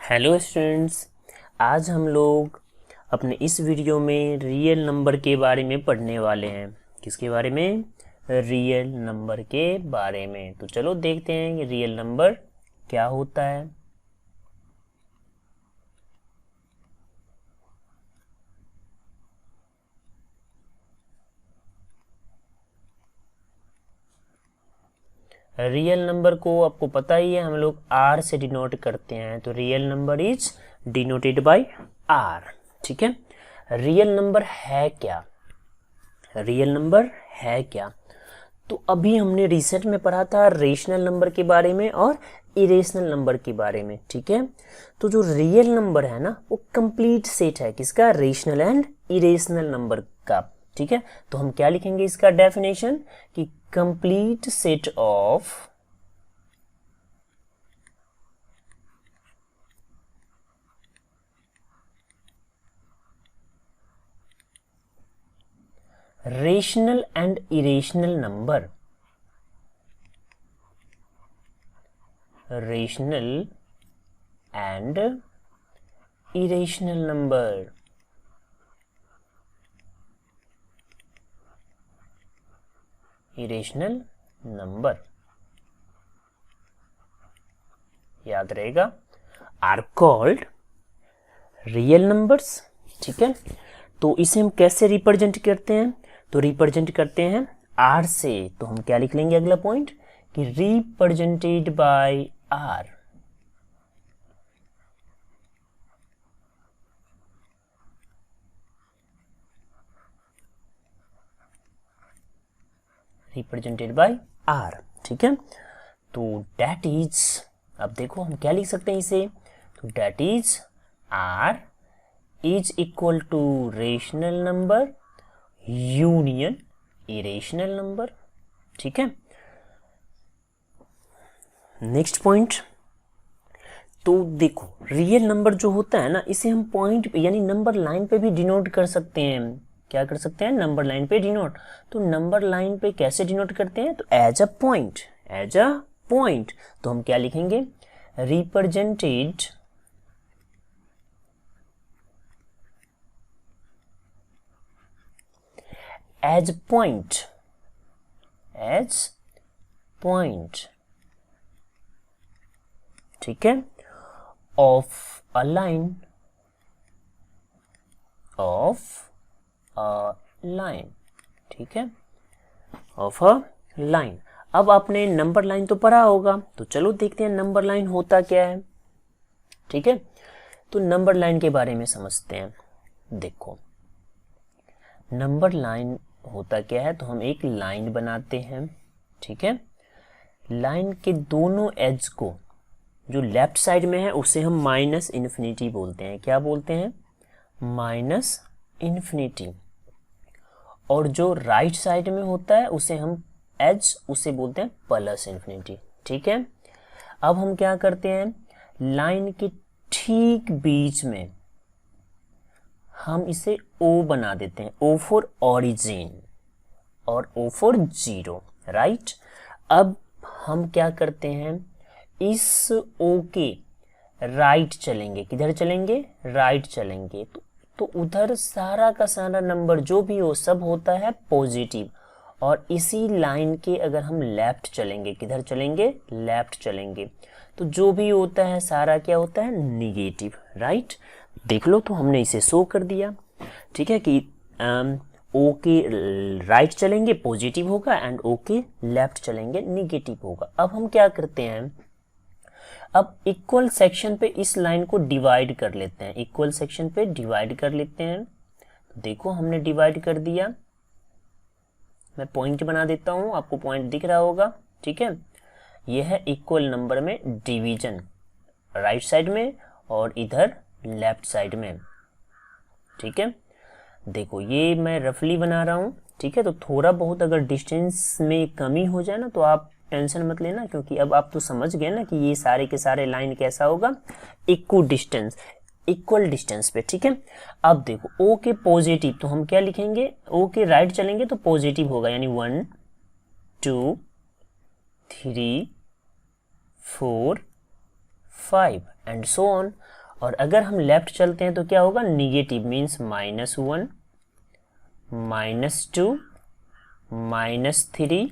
Hello students, आज हम लोग अपने इस वीडियो में रियल नंबर के बारे में पढ़ने वाले हैं। किसके बारे में? रियल नंबर के बारे में। तो चलो देखते हैं कि रियल नंबर क्या होता है। रियल नंबर को आपको पता ही है, हम लोग आर से डिनोट करते हैं। तो real number is denoted by R. ठीक है, रियल नंबर है क्या? रियल नंबर है क्या? तो अभी हमने रिसेंट में पढ़ा था रेशनल नंबर के बारे में और इरेशनल नंबर के बारे में। ठीक है, तो जो रियल नंबर है ना, वो कंप्लीट सेट है किसका? रेशनल एंड इरेशनल नंबर का। ठीक है, तो हम क्या लिखेंगे इसका डेफिनेशन कि complete set of rational and irrational number. Rational and irrational number. Irrational number याद रहेगा, आर कॉल्ड रियल नंबर्स। ठीक है, तो इसे हम कैसे रिप्रेजेंट करते हैं? तो रिप्रेजेंट करते हैं आर से। तो हम क्या लिख लेंगे अगला पॉइंट कि represented by R. Represented by R. ठीक है, तो डेट इज, अब देखो हम क्या लिख सकते हैं इसे, तो that is R is equal to rational number union irrational number. ठीक है, नेक्स्ट पॉइंट। तो देखो रियल नंबर जो होता है ना, इसे हम पॉइंट यानी नंबर लाइन पे भी डिनोट कर सकते हैं। क्या कर सकते हैं? नंबर लाइन पे डिनोट। तो नंबर लाइन पे कैसे डिनोट करते हैं? तो as a point. As a point तो हम क्या लिखेंगे? Represented as point. As point. ठीक है, of a line. Of a line. ठीक है, ऑफ अ लाइन। अब आपने नंबर लाइन तो पढ़ा होगा, तो चलो देखते हैं नंबर लाइन होता क्या है। ठीक है, तो नंबर लाइन के बारे में समझते हैं। देखो नंबर लाइन होता क्या है, तो हम एक लाइन बनाते हैं। ठीक है, लाइन के दोनों एज को, जो लेफ्ट साइड में है उसे हम माइनस इन्फिनिटी बोलते हैं। क्या बोलते हैं? Minus infinity. और जो राइट साइड में होता है उसे हम एज उसे बोलते हैं प्लस इन्फिनिटी। ठीक है, अब हम क्या करते हैं, लाइन के ठीक बीच में हम इसे O बना देते हैं। O फॉर ओरिजिन और O फॉर जीरो। राइट, अब हम क्या करते हैं, इस O के राइट चलेंगे। किधर चलेंगे? राइट चलेंगे। तो उधर सारा का सारा नंबर जो भी हो सब होता है पॉजिटिव। और इसी लाइन के अगर हम लेफ्ट चलेंगे, किधर चलेंगे? लेफ्ट चलेंगे, तो जो भी होता है सारा क्या होता है? निगेटिव। राइट, देख लो, तो हमने इसे शो कर दिया। ठीक है कि ओ के राइट चलेंगे पॉजिटिव होगा एंड ओ के लेफ्ट चलेंगे निगेटिव होगा। अब हम क्या करते हैं, अब इक्वल सेक्शन पे इस लाइन को डिवाइड कर लेते हैं। इक्वल सेक्शन पे डिवाइड कर लेते हैं। तो देखो हमने डिवाइड कर दिया। मैं पॉइंट बना देता हूं, आपको पॉइंट दिख रहा होगा। ठीक है, यह है इक्वल नंबर में डिवीजन, राइट साइड में और इधर लेफ्ट साइड में। ठीक है, देखो ये मैं रफली बना रहा हूं। ठीक है, तो थोड़ा बहुत अगर डिस्टेंस में कमी हो जाए ना, तो आप टेंशन मत लेना, क्योंकि अब आप तो समझ गए ना कि ये सारे के सारे लाइन कैसा होगा, इक्वल डिस्टेंस पे। ठीक है, अब देखो O के पॉजिटिव, तो हम क्या लिखेंगे, O के राइट चलेंगे तो पॉजिटिव होगा, यानी 1 2 3 4 5 एंड सो ऑन। और अगर हम लेफ्ट चलते हैं तो क्या होगा, negative means -1, -2, -3,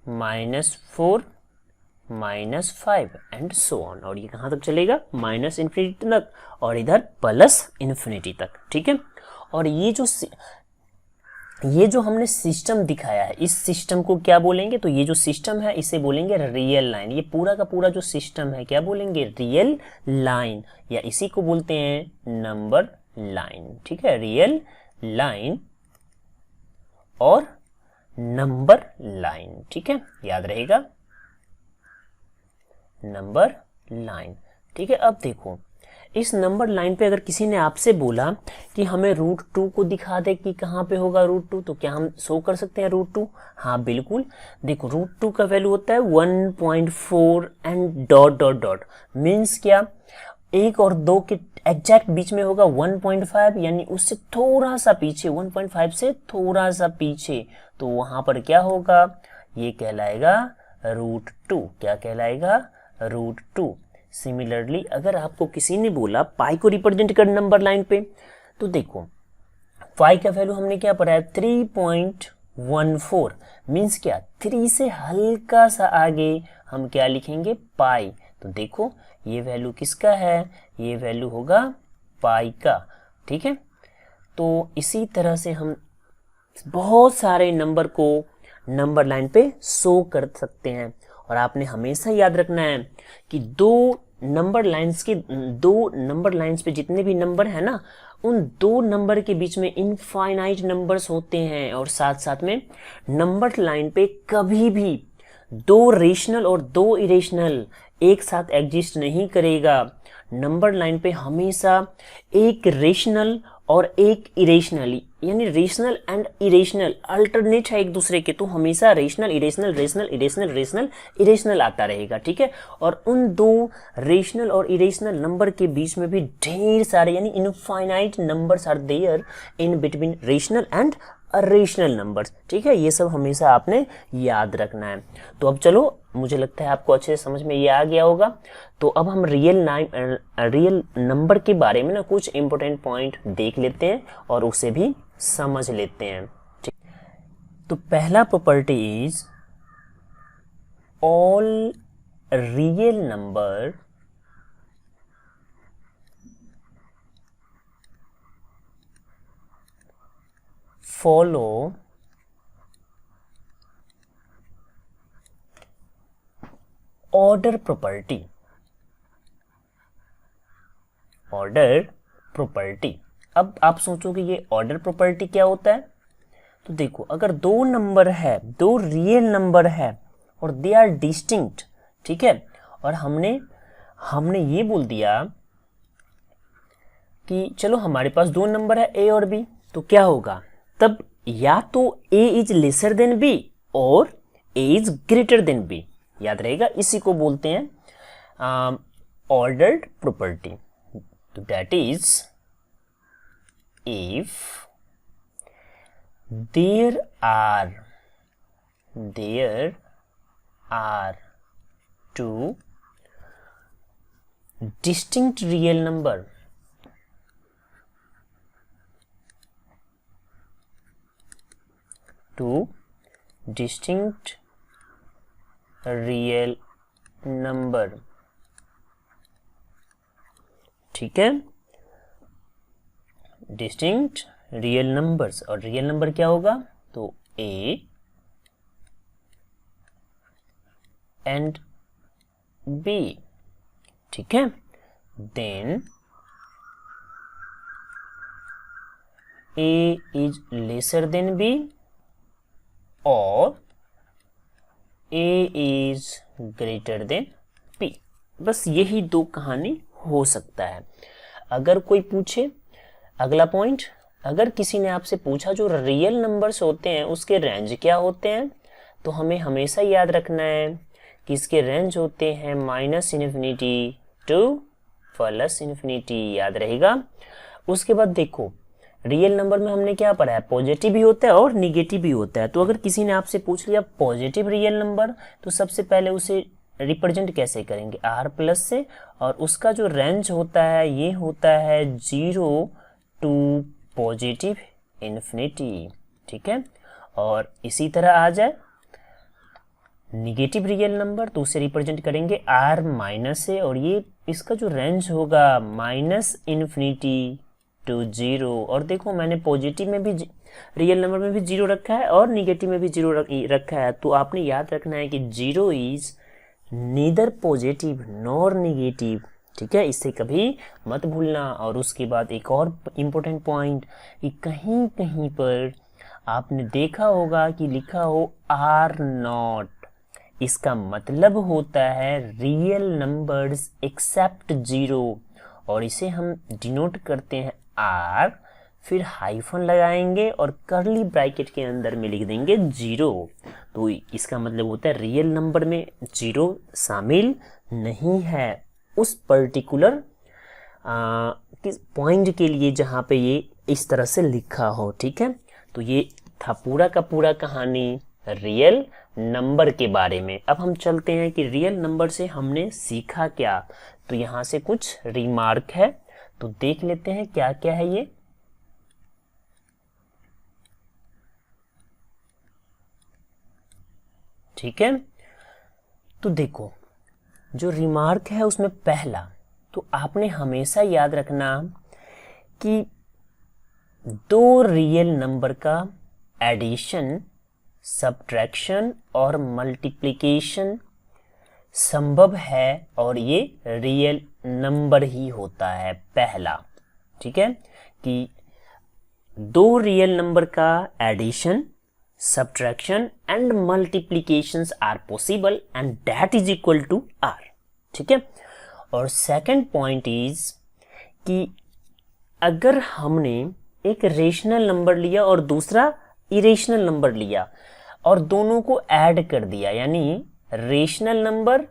-4, -5 and so on. और ये कहाँ तक चलेगा, -इन्फिनिटी तक और इधर +इन्फिनिटी तक। ठीक है, और ये जो हमने सिस्टम दिखाया है, इस सिस्टम को क्या बोलेंगे, तो ये जो सिस्टम है इसे बोलेंगे रियल लाइन। ये पूरा का पूरा जो सिस्टम है क्या बोलेंगे, रियल लाइन, या इसी को बोलते हैं नंबर लाइन। ठीक है, रियल लाइन और नंबर लाइन। ठीक है, याद रहेगा, नंबर लाइन। ठीक है, अब देखो इस नंबर लाइन पे अगर किसी ने आपसे बोला कि हमें √2 को दिखा दे कि कहाँ पे होगा √2, तो क्या हम शो कर सकते हैं √2? हाँ बिल्कुल, देखो √2 का वैल्यू होता है 1.4 and dot dot dot, means क्या, 1 और 2 के एग्जैक्ट बीच में होगा 1.5, यानी उससे थोड़ा सा पीछे, 1.5 से थोड़ा सा पीछे, तो वहां पर क्या होगा, ये कहलाएगा √2। क्या कहलाएगा, √2। सिमिलरली अगर आपको किसी ने बोला पाई को रिप्रेजेंट कर नंबर लाइन पे, तो देखो पाई का वैल्यू हमने क्या पढ़ा है, 3.14, मीन्स क्या, 3 से हल्का सा आगे हम क्या लिखेंगे, पाई। तो देखो ये वैल्यू किसका है, ये वैल्यू होगा पाई का। ठीक है, तो इसी तरह से हम बहुत सारे नंबर को नंबर लाइन पे शो कर सकते हैं। और आपने हमेशा याद रखना है कि दो नंबर लाइंस पे जितने भी नंबर है ना, उन दो नंबर के बीच में इनफाइनाइट नंबर्स होते हैं, और साथ साथ में नंबर लाइन पे कभी भी दो रेशनल और दो इरेशनल एक साथ एग्जिस्ट नहीं करेगा। नंबर लाइन पे हमेशा एक रेशनल और एक इरेशनल, यानी रेशनल एंड इरेशनल अल्टरनेट है एक दूसरे के, तो हमेशा rational irrational rational irrational rational irrational आता रहेगा। ठीक है, और उन दो रेशनल और इरेशनल नंबर के बीच में भी ढेर सारे यानी infinite numbers are there in between rational and rational numbers. ठीक है, ये सब हमेशा आपने याद रखना है। तो अब चलो, मुझे लगता है आपको अच्छे से समझ में ये आ गया होगा। तो अब हम रियल नंबर के बारे में ना कुछ इंपॉर्टेंट पॉइंट देख लेते हैं और उसे भी समझ लेते हैं। ठीक, तो पहला property is all real number follow order property। Order property, अब आप सोचोगे ये ऑर्डर प्रॉपर्टी क्या होता है। तो देखो, अगर दो नंबर है, दो रियल नंबर है और दे आर डिस्टिंक्ट, ठीक है, और हमने ये बोल दिया कि चलो हमारे पास दो नंबर है ए और बी, तो क्या होगा, तब या तो a is lesser than b और a is greater than b। याद रहेगा, इसी को बोलते हैं ऑर्डर्ड प्रॉपर्टी। तो that is if there are two distinct real number, two distinct real number. ठीक है, डिस्टिंक्ट रियल नंबर्स, और रियल नंबर क्या होगा, तो a एंड b। ठीक है, then a is lesser than b और a is greater than p। बस यही दो कहानी हो सकता है। अगर कोई पूछे, अगला पॉइंट, अगर किसी ने आपसे पूछा जो रियल नंबर्स होते हैं उसके रेंज क्या होते हैं, तो हमें हमेशा याद रखना है कि इसके रेंज होते हैं -इन्फिनिटी टू +इन्फिनिटी। याद रहेगा। उसके बाद देखो, रियल नंबर में हमने क्या पढ़ा है, पॉजिटिव भी होता है और निगेटिव भी होता है। तो अगर किसी ने आपसे पूछ लिया पॉजिटिव रियल नंबर, तो सबसे पहले उसे रिप्रेजेंट कैसे करेंगे, r प्लस से, और उसका जो रेंज होता है ये होता है 0 टू पॉजिटिव इन्फिनिटी, ठीक है। और इसी तरह आ जाए निगेटिव रियल नंबर तो उसे रिप्रेजेंट करेंगे r माइनस से, और ये इसका जो रेंज होगा माइनस इन्फिनिटी टू 0। और देखो मैंने पॉजिटिव में भी रियल नंबर में भी 0 रखा है और निगेटिव में भी 0 रखा है, तो आपने याद रखना है कि 0 is neither positive nor negative, ठीक है, इससे कभी मत भूलना। और उसके बाद एक और इम्पोर्टेंट पॉइंट कि कहीं कहीं पर आपने देखा होगा कि लिखा हो आर नॉट, इसका मतलब होता है रियल नंबर्स एक्सेप्ट 0, और इसे हम डिनोट करते हैं आर, फिर हाइफन लगाएंगे और कर्ली ब्रैकेट के अंदर में लिख देंगे 0। तो इसका मतलब होता है रियल नंबर में 0 शामिल नहीं है उस पर्टिकुलर पॉइंट के लिए जहाँ पे ये इस तरह से लिखा हो, ठीक है। तो ये था पूरा का पूरा कहानी रियल नंबर के बारे में। अब हम चलते हैं कि रियल नंबर से हमने सीखा क्या। तो यहाँ से कुछ रिमार्क है, तो देख लेते हैं क्या क्या है ये। ठीक है, तो देखो जो रिमार्क है उसमें पहला, तो आपने हमेशा याद रखना कि दो रियल नंबर का एडिशन, सब्ट्रैक्शन और मल्टीप्लिकेशन संभव है और ये रियल नंबर ही होता है पहला, ठीक है, कि दो रियल नंबर का addition, subtraction and multiplications are possible and that is equal to r, ठीक है। और सेकंड पॉइंट इज कि अगर हमने एक रेशनल नंबर लिया और दूसरा इरेशनल नंबर लिया और दोनों को ऐड कर दिया, यानी rational number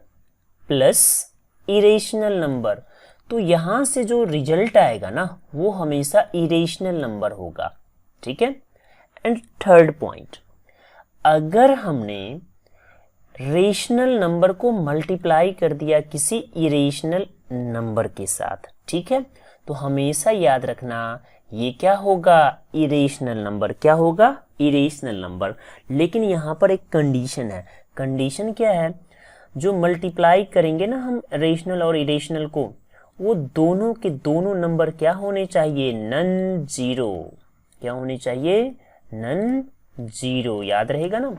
plus irrational number, तो यहां से जो रिजल्ट आएगा ना वो हमेशा इरेशनल नंबर होगा, ठीक है। एंड थर्ड पॉइंट, अगर हमने रेशनल नंबर को मल्टीप्लाई कर दिया किसी इरेशनल नंबर के साथ, ठीक है, तो हमेशा याद रखना ये क्या होगा, इरेशनल नंबर, क्या होगा, इरेशनल नंबर। लेकिन यहाँ पर एक कंडीशन है। कंडीशन क्या है, जो मल्टीप्लाई करेंगे ना हम रेशनल और इरेशनल को, वो दोनों के दोनों नंबर क्या होने चाहिए, नन जीरो। क्या होने चाहिए, नन जीरो, याद रहेगा ना।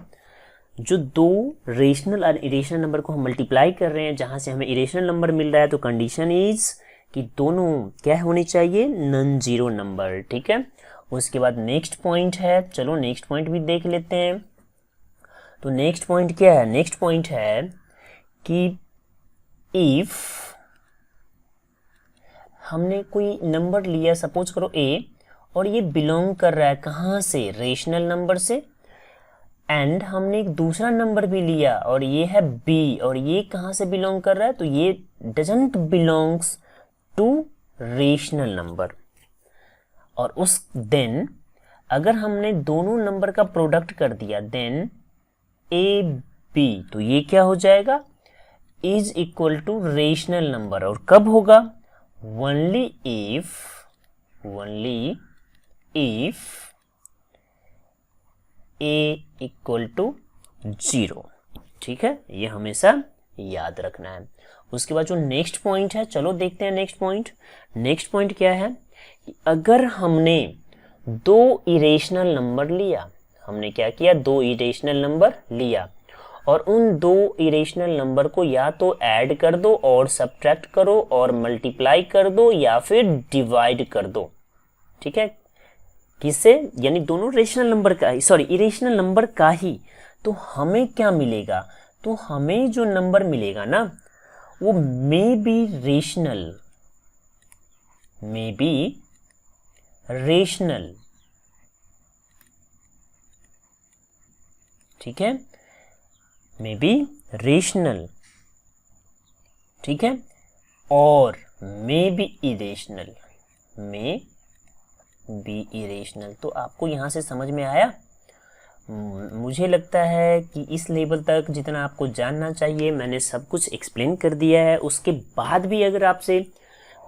जो दो रेशनल और इरेशनल नंबर को हम मल्टीप्लाई कर रहे हैं, जहां से हमें इरेशनल नंबर मिल रहा है, तो कंडीशन इज कि दोनों क्या होने चाहिए, नन जीरो नंबर, ठीक है। उसके बाद नेक्स्ट पॉइंट है, चलो नेक्स्ट पॉइंट भी देख लेते हैं। तो नेक्स्ट पॉइंट क्या है, नेक्स्ट पॉइंट है कि इफ हमने कोई नंबर लिया, सपोज करो a, और ये बिलोंग कर रहा है कहाँ से, रेशनल नंबर से, एंड हमने एक दूसरा नंबर भी लिया और ये है b, और ये कहाँ से बिलोंग कर रहा है, तो ये doesn't belongs to rational number. और उस देन अगर हमने दोनों नंबर का प्रोडक्ट कर दिया, देन a b, तो ये क्या हो जाएगा, is equal to rational number. और कब होगा, only if a equal to 0, ठीक है, ये हमेशा याद रखना है। उसके बाद जो नेक्स्ट पॉइंट है, चलो देखते हैं नेक्स्ट पॉइंट। नेक्स्ट पॉइंट क्या है कि अगर हमने दो इरेशनल नंबर लिया, हमने क्या किया, दो इरेशनल नंबर लिया और उन दो इरेशनल नंबर को या तो ऐड कर दो और सब्ट्रैक्ट करो और मल्टीप्लाई कर दो या फिर डिवाइड कर दो, ठीक है, किससे, यानी दोनों रेशनल नंबर का ही, सॉरी इरेशनल नंबर का ही, तो हमें क्या मिलेगा, तो हमें जो नंबर मिलेगा ना वो मे बी रेशनल, ठीक है, मे बी रेशनल, ठीक है, और may be irrational, may be irrational. तो आपको यहां से समझ में आया। मुझे लगता है कि इस लेवल तक जितना आपको जानना चाहिए मैंने सब कुछ एक्सप्लेन कर दिया है। उसके बाद भी अगर आपसे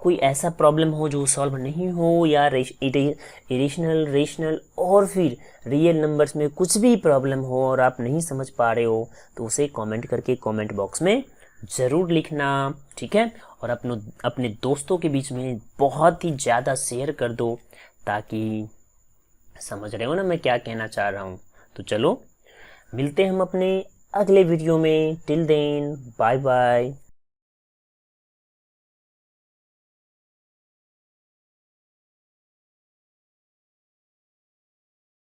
कोई ऐसा प्रॉब्लम हो जो सॉल्व नहीं हो, या इरेशनल, रेशनल और फिर रियल नंबर्स में कुछ भी प्रॉब्लम हो और आप नहीं समझ पा रहे हो, तो उसे कमेंट करके कमेंट बॉक्स में ज़रूर लिखना, ठीक है। और अपने दोस्तों के बीच में बहुत ही ज़्यादा शेयर कर दो, ताकि, समझ रहे हो ना मैं क्या कहना चाह रहा हूँ। तो चलो मिलते हैं हम अपने अगले वीडियो में। Till then bye bye.